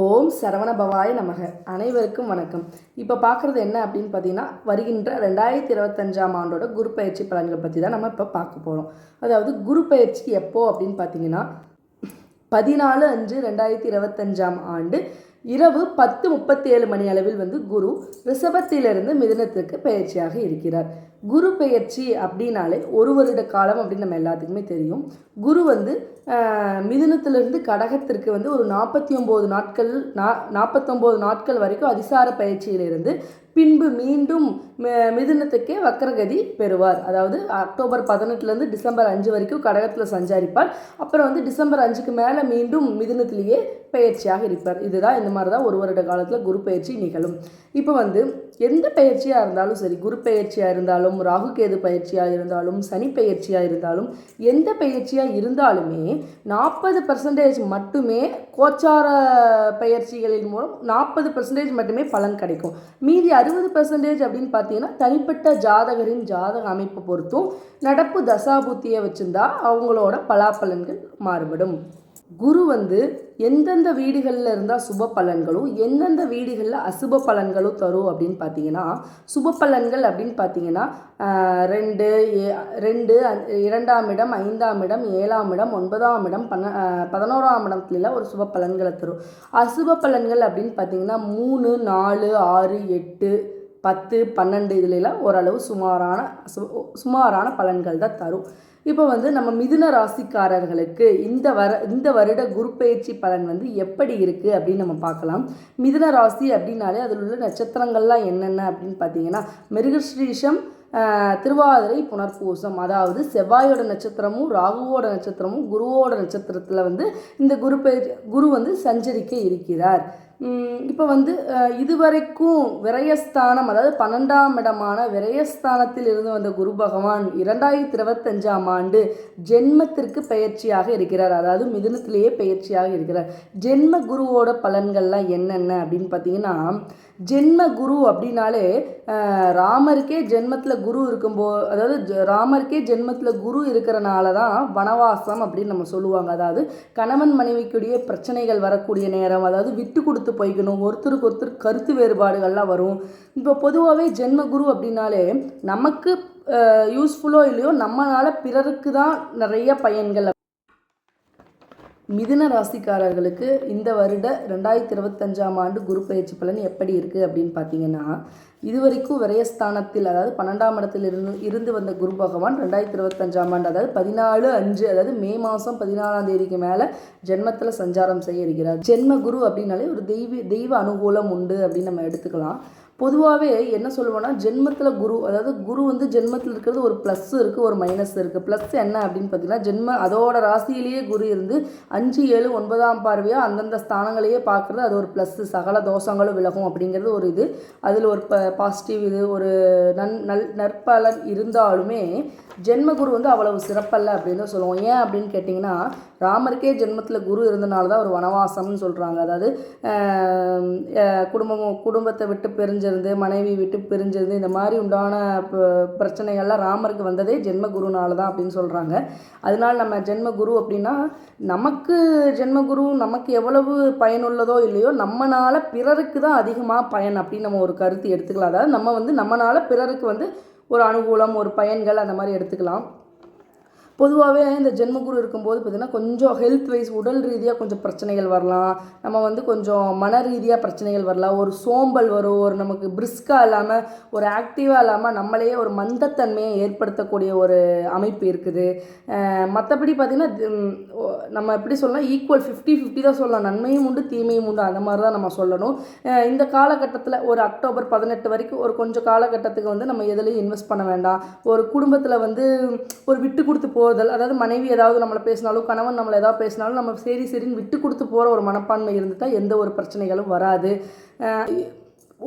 ஓம் சரவணபவாய நமக. அனைவருக்கும் வணக்கம். இப்போ பார்க்குறது என்ன அப்படின்னு பார்த்தீங்கன்னா, வருகின்ற 2025ஆம் ஆண்டோட குரு பயிற்சி பலன்கள் பற்றி தான் நம்ம இப்போ பார்க்க போகிறோம். அதாவது குரு பயிற்சி எப்போ அப்படின்னு பார்த்தீங்கன்னா, 14/5/2025ஆம் ஆண்டு இரவு 10:37 மணி அளவில் குரு ரிஷபத்திலிருந்து மிதுனத்திற்கு பயிற்சியாக இருக்கிறார். குரு பெயர்ச்சி அப்படின்னாலே ஒரு வருட காலம் அப்படின்னு நம்ம எல்லாத்துக்குமே தெரியும். குரு மிதுனத்திலிருந்து கடகத்திற்கு ஒரு 49 நாட்கள் 49 நாட்கள் வரைக்கும் அதிசார பயிற்சியிலிருந்து பின்பு மீண்டும் மிதுனத்துக்கே வக்கரகதி பெறுவார். அதாவது அக்டோபர் 18லேருந்து டிசம்பர் 5 வரைக்கும் கடகத்தில் சஞ்சாரிப்பார். அப்புறம் டிசம்பர் 5க்கு மேலே மீண்டும் மிதுனத்திலேயே பயிற்சியாக இருப்பார். இதுதான் இந்த மாதிரி தான் ஒரு வருட காலத்தில் குரு பயிற்சி நிகழும். இப்போ எந்த பயிற்சியாக இருந்தாலும் சரி, குரு பயிற்சியாக இருந்தாலும், ராகு கேது பயிற்சியாக இருந்தாலும், சனி பயிற்சியாக இருந்தாலும், எந்த பயிற்சியாக இருந்தாலுமே 40% மட்டுமே கோச்சார பயிற்சிகளின் மூலம் 40% மட்டுமே பலன் கிடைக்கும். மீதி 60% அப்படின்னு பார்த்தீங்கன்னா தனிப்பட்ட ஜாதகரின் ஜாதக அமைப்பை பொறுத்தும் நடப்பு தசாபுத்தியை வச்சுருந்தா அவங்களோட பலாப்பலன்கள் மாறுபடும். குரு எந்தெந்த வீடுகளில் இருந்தால் சுப பலன்களும் எந்தெந்த வீடுகளில் அசுப பலன்களும் தரும் அப்படின்னு பார்த்தீங்கன்னா, சுப பலன்கள் அப்படின்னு பார்த்தீங்கன்னா 2ஆம் இடம், 5ஆம் இடம், 7ஆம் இடம், 9ஆம் இடம், 11ஆம் இடத்துல ஒரு சுப பலன்களை தரும். அசுப பலன்கள் அப்படின்னு பார்த்தீங்கன்னா 3, 4, 6, 8, 10, 12 இதுலாம் ஓரளவு சுமாரான பலன்கள் தான் தரும். இப்போ நம்ம மிதுன ராசிக்காரர்களுக்கு இந்த வருட குரு பயிற்சி பலன் எப்படி இருக்குது அப்படின்னு நம்ம பார்க்கலாம். மிதுன ராசி அப்படின்னாலே அதில் உள்ள நட்சத்திரங்கள்லாம் என்னென்ன அப்படின்னு பார்த்தீங்கன்னா, மிருகஸ்ரீஷம், திருவாதிரை, புனர்பூசம். அதாவது செவ்வாயோட நட்சத்திரமும் ராகுவோட நட்சத்திரமும் குருவோட நட்சத்திரத்தில் இந்த குரு சஞ்சரிக்க இருக்கிறார். இப்போ இதுவரைக்கும் விரயஸ்தானம், அதாவது 12ஆம் இடமான விரயஸ்தானத்தில் இருந்து வந்த குரு பகவான் 2025ஆம் ஆண்டு ஜென்மத்திற்கு பயிற்சியாக இருக்கிறார். அதாவது மிதுனத்திலேயே பயிற்சியாக இருக்கிறார். ஜென்ம குருவோட பலன்கள்லாம் என்னென்ன அப்படின்னு பார்த்தீங்கன்னா, ஜென்ம குரு அப்படின்னாலே ராமருக்கே ஜென்மத்தில் குரு இருக்கும்போது, அதாவது ராமருக்கே ஜென்மத்தில் குரு இருக்கிறனால தான் வனவாசம் அப்படின்னு நம்ம சொல்லுவாங்க. அதாவது கணவன் மனைவிக்குடைய பிரச்சனைகள் வரக்கூடிய நேரம், அதாவது விட்டு கொடுத்து போய்க்கணும், ஒருத்தருக்கு ஒருத்தர் கருத்து வேறுபாடுகள்லாம் வரும். இப்போ பொதுவாகவே ஜென்ம குரு அப்படின்னாலே நமக்கு யூஸ்ஃபுல்லோ இல்லையோ நம்மளால் பிறருக்கு தான் நிறைய பயன்கள். மிதுன ராசிக்காரர்களுக்கு இந்த வருட 2025ஆம் ஆண்டு குரு பயிற்சி பலன் எப்படி இருக்குது அப்படின்னு பார்த்தீங்கன்னா, இதுவரைக்கும் விரயஸ்தானத்தில், அதாவது 12ஆம் இடத்தில் இருந்து வந்த குரு பகவான் 2025ஆம் ஆண்டு, அதாவது 14/5, அதாவது மே மாதம் 14ஆம் தேதிக்கு மேலே ஜென்மத்தில் சஞ்சாரம் செய்ய இருக்கிறார். ஜென்ம குரு அப்படின்னாலே ஒரு தெய்வ அனுகூலம் உண்டு அப்படின்னு நம்ம எடுத்துக்கலாம். பொதுவாகவே என்ன சொல்லுவோன்னா, ஜென்மத்தில் குரு, அதாவது குரு ஜென்மத்தில் இருக்கிறது ஒரு ப்ளஸ் இருக்குது, ஒரு மைனஸ் இருக்குது. ப்ளஸ் என்ன அப்படின்னு பார்த்தீங்கன்னா, அதோட ராசியிலேயே குரு இருந்து 5, 7, 9ஆம் பார்வையாக அந்தந்த ஸ்தானங்களையே பார்க்குறது, அது ஒரு ப்ளஸ்ஸு. சகல தோஷங்களும் விலகும் அப்படிங்கிறது ஒரு இது. அதில் ஒரு பாசிட்டிவ் இது, ஒரு நற்பலன் இருந்தாலுமே ஜென்மகுரு அவ்வளவு சிறப்பல்ல அப்படின்னு தான் சொல்லுவோம். ஏன் அப்படின்னு கேட்டிங்கன்னா, ராமருக்கே ஜென்மத்தில் குரு இருந்தனால தான் ஒரு வனவாசம்னு சொல்கிறாங்க. அதாவது குடும்பத்தை விட்டு பிரிஞ்சிருந்து, மனைவி விட்டு பிரிஞ்சிருந்து, இந்த மாதிரி உண்டான பிரச்சனைகள்லாம் ராமருக்கு வந்ததே ஜென்மகுருனால தான் அப்படின்னு சொல்கிறாங்க. அதனால் நம்ம ஜென்மகுரு அப்படின்னா, நமக்கு ஜென்மகுரு நமக்கு எவ்வளவு பயனுள்ளதோ இல்லையோ, நம்மளால் பிறருக்கு தான் அதிகமாக பயன் அப்படின்னு நம்ம ஒரு கருத்து எடுத்துக்கலாம். அதாவது நம்ம நம்மளால் பிறருக்கு ஒரு அனுகூலம், ஒரு பயன்கள் அந்த மாதிரி எடுத்துக்கலாம். பொதுவாகவே இந்த ஜென்மகுரு இருக்கும்போது பார்த்திங்கன்னா கொஞ்சம் ஹெல்த் வைஸ், உடல் ரீதியாக கொஞ்சம் பிரச்சனைகள் வரலாம். நம்ம கொஞ்சம் மன ரீதியாக பிரச்சனைகள் வரலாம். ஒரு சோம்பல் வரும், ஒரு நமக்கு பிரிஸ்காக இல்லாமல், ஒரு ஆக்டிவாக இல்லாமல் நம்மளையே ஒரு மந்தத்தன்மையை ஏற்படுத்தக்கூடிய ஒரு அமைப்பு இருக்குது. மற்றபடி பார்த்திங்கன்னா நம்ம எப்படி சொல்லலாம், ஈக்குவல் 50-50 தான் சொல்லலாம். நன்மையும் உண்டு, தீமையும் உண்டு, அந்த மாதிரி தான் நம்ம சொல்லணும். இந்த காலகட்டத்தில் ஒரு அக்டோபர் 18 வரைக்கும் ஒரு கொஞ்சம் காலகட்டத்துக்கு நம்ம எதுலையும் இன்வெஸ்ட் பண்ண வேண்டாம். ஒரு குடும்பத்தில் ஒரு விட்டு கொடுத்து போதல், அதாவது மனைவி ஏதாவது நம்மளை பேசினாலும், கணவன் நம்மளை ஏதாவது பேசினாலும் நம்ம சரின்னு விட்டு கொடுத்து போகிற ஒரு மனப்பான்மை இருந்துட்டால் எந்த ஒரு பிரச்சனைகளும் வராது.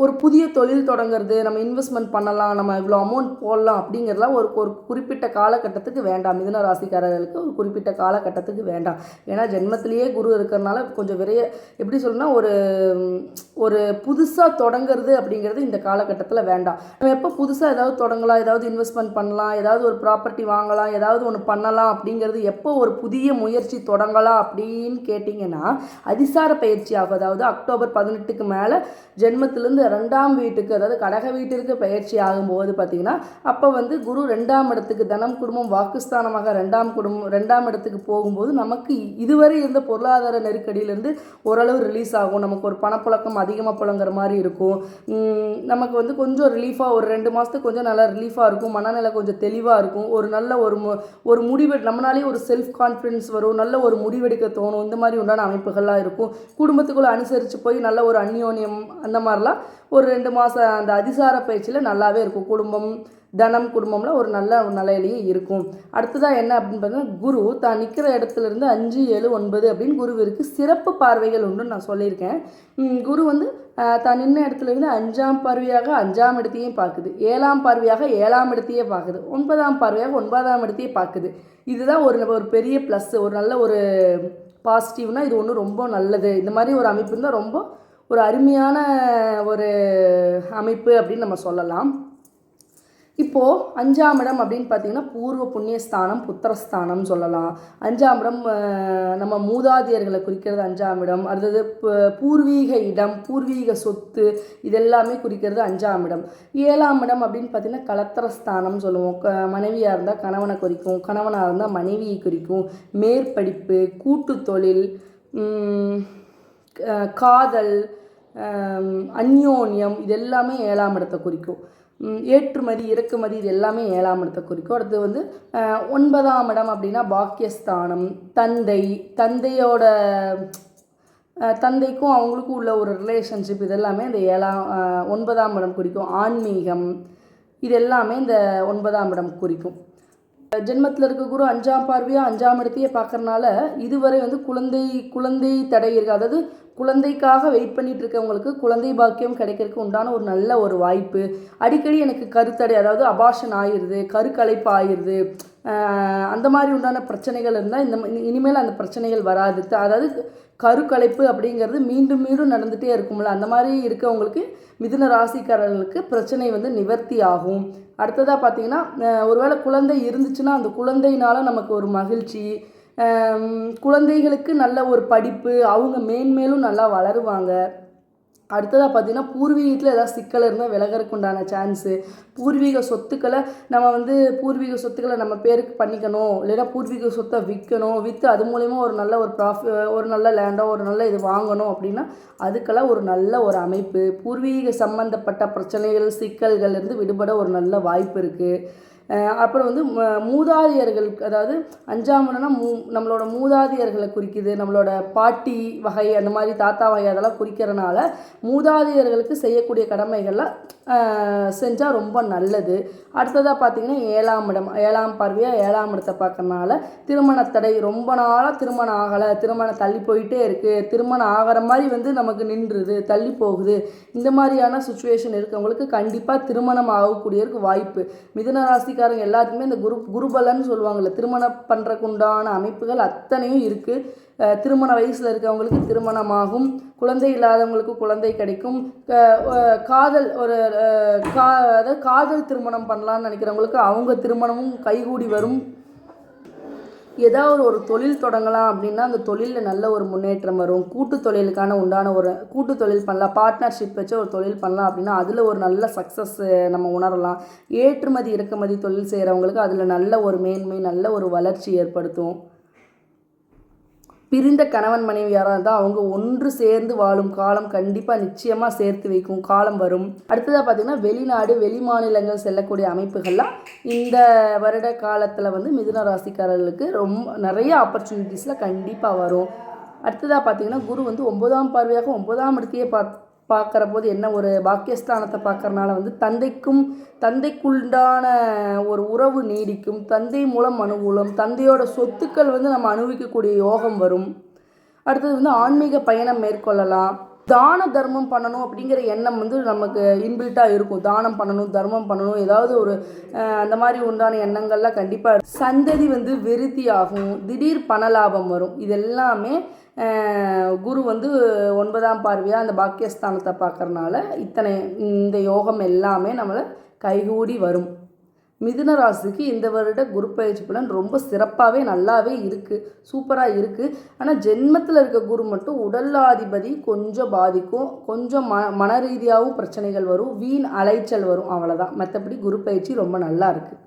ஒரு புதிய தொழில் தொடங்குறது, நம்ம இன்வெஸ்ட்மெண்ட் பண்ணலாம், நம்ம இவ்வளோ அமௌண்ட் போடலாம் அப்படிங்கிறதுலாம் ஒரு ஒரு குறிப்பிட்ட காலகட்டத்துக்கு வேண்டாம். மிதுன ராசிக்காரர்களுக்கு ஒரு குறிப்பிட்ட காலகட்டத்துக்கு வேண்டாம். ஏன்னா ஜென்மத்திலேயே குரு இருக்கிறனால கொஞ்சம் எப்படி சொல்லணும்னா ஒரு ஒரு புதுசாக தொடங்குறது அப்படிங்கிறது இந்த காலகட்டத்தில் வேண்டாம். நம்ம எப்போ புதுசாக ஏதாவது தொடங்கலாம், ஏதாவது இன்வெஸ்ட்மெண்ட் பண்ணலாம், ஏதாவது ஒரு ப்ராப்பர்ட்டி வாங்கலாம், ஏதாவது ஒன்று பண்ணலாம் அப்படிங்கிறது எப்போ ஒரு புதிய முயற்சி தொடங்கலாம் அப்படின்னு கேட்டிங்கன்னா அதிசார பயிற்சி ஆகும். அதாவது அக்டோபர் 18க்கு மேலே ஜென்மத்திலேருந்து 2ஆம் வீட்டுக்கு, அதாவது கடக வீட்டிற்கு பயிற்சி ஆகும்போது பார்த்திங்கன்னா அப்போ வந்து குரு 2ஆம் இடத்துக்கு தனம் குடும்பம் வாக்குஸ்தானமாக 2ஆம் இடத்துக்கு போகும்போது நமக்கு இதுவரை இருந்த பொருளாதார நெருக்கடியிலேருந்து ஓரளவு ரிலீஸ் ஆகும். நமக்கு ஒரு பணப்புழக்கம் அதிகமாக புழங்குற மாதிரி இருக்கும். நமக்கு வந்து கொஞ்சம் ரிலீஃபாக ஒரு 2 மாதத்துக்கு கொஞ்சம் நல்லா ரிலீஃபாக இருக்கும். மனநிலை கொஞ்சம் தெளிவாக இருக்கும். ஒரு நல்ல ஒரு முடிவு நம்மளாலே ஒரு செல்ஃப் கான்ஃபிடன்ஸ் வரும். நல்ல ஒரு முடிவெடுக்க தோணும். இந்த மாதிரி உண்டான அமைப்புகள்லாம் இருக்கும். குடும்பத்துக்குள்ளே அனுசரித்து போய் நல்ல ஒரு அந்யோன்யம் அந்த மாதிரிலாம் ஒரு 2 மாதம் அந்த அதிசார பயிற்சியில் நல்லாவே இருக்கும். குடும்பம் தனம் குடும்பம்லாம் ஒரு நல்ல நிலையிலேயே இருக்கும். அடுத்ததாக என்ன அப்படின்னு பார்த்தீங்கன்னா குரு தான் நிற்கிற இடத்துலேருந்து 5, 7, 9 அப்படின்னு குருவிற்கு சிறப்பு பார்வைகள் உண்டுன்னு நான் சொல்லியிருக்கேன். குரு வந்து தான் நின்ன இடத்துலேருந்து 5ஆம் பார்வையாக 5ஆம் இடத்தையும் பார்க்குது, 7ஆம் பார்வையாக 7ஆம் இடத்தையே பார்க்குது, 9ஆம் பார்வையாக 9ஆம் இடத்தையே பார்க்குது. இதுதான் ஒரு பெரிய ப்ளஸ், ஒரு நல்ல ஒரு பாசிட்டிவ்னா இது ஒன்று ரொம்ப நல்லது. இந்த மாதிரி ஒரு அமைப்பு இருந்தால் ரொம்ப ஒரு அருமையான ஒரு அமைப்பு அப்படின்னு நம்ம சொல்லலாம். இப்போது 5ஆம் இடம் அப்படின்னு பார்த்திங்கன்னா பூர்வ புண்ணியஸ்தானம், புத்திரஸ்தானம்னு சொல்லலாம். 5ஆம் இடம் நம்ம மூதாதையர்களை குறிக்கிறது 5ஆம் இடம். அடுத்தது பூர்வீக இடம், பூர்வீக சொத்து, இதெல்லாமே குறிக்கிறது 5ஆம் இடம். 7ஆம் இடம் அப்படின்னு பார்த்திங்கன்னா கலத்திரஸ்தானம் சொல்லுவோம். மனைவியாக இருந்தால் கணவனை குறிக்கும், கணவனாக இருந்தால் மனைவியை குறிக்கும். மேற்படிப்பு, கூட்டு தொழில், காதல், அந்யோன்யம், இது எல்லாமே 7ஆம் இடத்தை குறிக்கும். ஏற்றுமதி இறக்குமதி இது எல்லாமே 7ஆம் இடத்தை குறிக்கும். அடுத்து வந்து 9ஆம் இடம் அப்படின்னா பாக்கியஸ்தானம், தந்தையோட தந்தைக்கும் அவங்களுக்கும் உள்ள ஒரு ரிலேஷன்ஷிப், இது எல்லாமே இந்த 9ஆம் இடம் குறிக்கும். ஆன்மீகம், இது எல்லாமே இந்த 9ஆம் இடம் குறிக்கும். ஜென்மத்தில் இருக்க குரு 5ஆம் பார்வையாக 5ஆம் இடத்தையே பார்க்கறனால இதுவரை வந்து குழந்தை தடை இருக்குது. அதாவது குழந்தைக்காக வெயிட் பண்ணிட்டு இருக்கவங்களுக்கு குழந்தை பாக்கியம் கிடைக்கிறதுக்கு உண்டான ஒரு நல்ல ஒரு வாய்ப்பு. அடிக்கடி எனக்கு கருத்தடை, அதாவது அபார்ஷன் ஆயிடுது, கருக்கலைப்பு ஆயிடுது, அந்த மாதிரி உண்டான பிரச்சனைகள் இருந்தால் இனிமேல் அந்த பிரச்சனைகள் வராது. அதாவது கருக்கலைப்பு அப்படிங்கிறது மீண்டும் மீண்டும் நடந்துகிட்டே இருக்கும்ல, அந்த மாதிரி இருக்கவங்களுக்கு மிதுன ராசிக்காரர்களுக்கு பிரச்சனை வந்து நிவர்த்தி ஆகும். அடுத்ததாக பார்த்தீங்கன்னா ஒருவேளை குழந்தை இருந்துச்சுன்னா அந்த குழந்தையினால் நமக்கு ஒரு மகிழ்ச்சி, குழந்தைகளுக்கு நல்ல ஒரு படிப்பு, அவங்க மேன்மேலும் நல்லா வளருவாங்க. அடுத்ததாக பார்த்தீங்கன்னா பூர்வீகத்தில் ஏதாவது சிக்கல் இருந்தால் விலகிறதுக்கு உண்டான சான்ஸு. பூர்வீக சொத்துக்களை நம்ம பேருக்கு பண்ணிக்கணும், இல்லைன்னா பூர்வீக சொத்தை விற்று அது மூலயமா ஒரு நல்ல ஒரு நல்ல லேண்டோ ஒரு நல்ல இது வாங்கணும் அப்படின்னா அதுக்கெல்லாம் ஒரு நல்ல ஒரு அமைப்பு. பூர்வீக சம்பந்தப்பட்ட பிரச்சனைகள் சிக்கல்கள்லேருந்து விடுபட ஒரு நல்ல வாய்ப்பு இருக்குது. அப்புறம் வந்து மூதாதையர்கள், அதாவது 5ஆம் இடம்னா நம்மளோட மூதாதையர்களை குறிக்குது. நம்மளோட பாட்டி வகை அந்த மாதிரி தாத்தா வகை அதெல்லாம் குறிக்கிறனால மூதாதையர்களுக்கு செய்யக்கூடிய கடமைகள்லாம் செஞ்சால் ரொம்ப நல்லது. அடுத்ததாக பார்த்திங்கன்னா 7ஆம் இடம், 7ஆம் பார்வையாக 7ஆம் இடத்தை பார்க்கறனால திருமணத்தடை, ரொம்ப நாளாக திருமணம் ஆகலை, திருமணம் தள்ளி போயிட்டே இருக்குது, திருமணம் ஆகிற மாதிரி வந்து நமக்கு நின்றுது, தள்ளி போகுது, இந்த மாதிரியான சுச்சுவேஷன் இருக்கவங்களுக்கு கண்டிப்பாக திருமணம் ஆகக்கூடியதுக்கு வாய்ப்பு. மிதுன ராசிக்காரங்க எல்லாத்துக்குமே இந்த குருபலன்னு சொல்லுவாங்கள்ல, திருமணம் பண்ணுறதுக்கு உண்டான அமைப்புகள் அத்தனையும் இருக்குது. திருமண வயசில் இருக்கவங்களுக்கு திருமணமாகும், குழந்தை இல்லாதவங்களுக்கு குழந்தை கிடைக்கும், அதாவது காதல் திருமணம் பண்ணலான்னு நினைக்கிறவங்களுக்கு அவங்க திருமணமும் கைகூடி வரும். ஏதாவது ஒரு தொழில் தொடங்கலாம் அப்படின்னா அந்த தொழிலில் நல்ல ஒரு முன்னேற்றம் வரும். கூட்டு தொழிலுக்கான உண்டான ஒரு கூட்டு தொழில் பண்ணலாம், பார்ட்னர்ஷிப் வச்சு ஒரு தொழில் பண்ணலாம் அப்படின்னா அதில் ஒரு நல்ல சக்ஸஸ் நம்ம உணரலாம். ஏற்றுமதி இறக்குமதி தொழில் செய்கிறவங்களுக்கு அதில் நல்ல ஒரு மேன்மை, நல்ல ஒரு வளர்ச்சி ஏற்படுத்தும். பிரிந்த கணவன் மனைவி யாராக இருந்தால் அவங்க ஒன்று சேர்ந்து வாழும் காலம் கண்டிப்பாக நிச்சயமாக சேர்த்து வைக்கும் காலம் வரும். அடுத்ததாக பார்த்திங்கன்னா வெளிநாடு வெளி மாநிலங்கள் செல்லக்கூடிய அமைப்புகள்லாம் இந்த வருட காலத்தில் வந்து மிதுன ராசிக்காரர்களுக்கு ரொம்ப நிறைய ஆப்பர்ச்சுனிட்டிஸில் கண்டிப்பாக வரும். அடுத்ததாக பார்த்திங்கன்னா குரு வந்து 9ஆம் பார்வையாக 9ஆம் இடத்தையே பார்க்குற போது என்ன ஒரு பாக்கியஸ்தானத்தை பார்க்குறனால வந்து தந்தைக்குண்டான ஒரு உறவு நீடிக்கும், தந்தை மூலம் அனுகூலம், தந்தையோட சொத்துக்கள் வந்து நம்ம அனுபவிக்கக்கூடிய யோகம் வரும். அடுத்தது வந்து ஆன்மீக பயணம் மேற்கொள்ளலாம். தான தர்மம் பண்ணணும் அப்படிங்கிற எண்ணம் வந்து நமக்கு இன்பில்ட்டாக இருக்கும். தானம் பண்ணணும், தர்மம் பண்ணணும், ஏதாவது ஒரு அந்த மாதிரி உண்டான எண்ணங்கள்லாம் கண்டிப்பாக. சந்ததி வந்து விருத்தி ஆகும், திடீர் பண லாபம் வரும். இது எல்லாமே குரு வந்து 9ஆம் பார்வையாக அந்த பாக்கியஸ்தானத்தை பார்க்கறனால இந்த யோகம் எல்லாமே நம்மளை கைகூடி வரும். மிதுன ராசிக்கு இந்த வருட குரு பயிற்சி பலன் ரொம்ப சிறப்பாகவே நல்லாவே இருக்குது, சூப்பராக இருக்குது. ஆனால் ஜென்மத்தில் இருக்க குரு மட்டும் உடலாதிபதி கொஞ்சம் பாதிக்கும், கொஞ்சம் மன ரீதியாகவும் பிரச்சனைகள் வரும், வீண் அலைச்சல் வரும், அவ்வளோதான். மற்றபடி குரு பயிற்சி ரொம்ப நல்லா இருக்குது.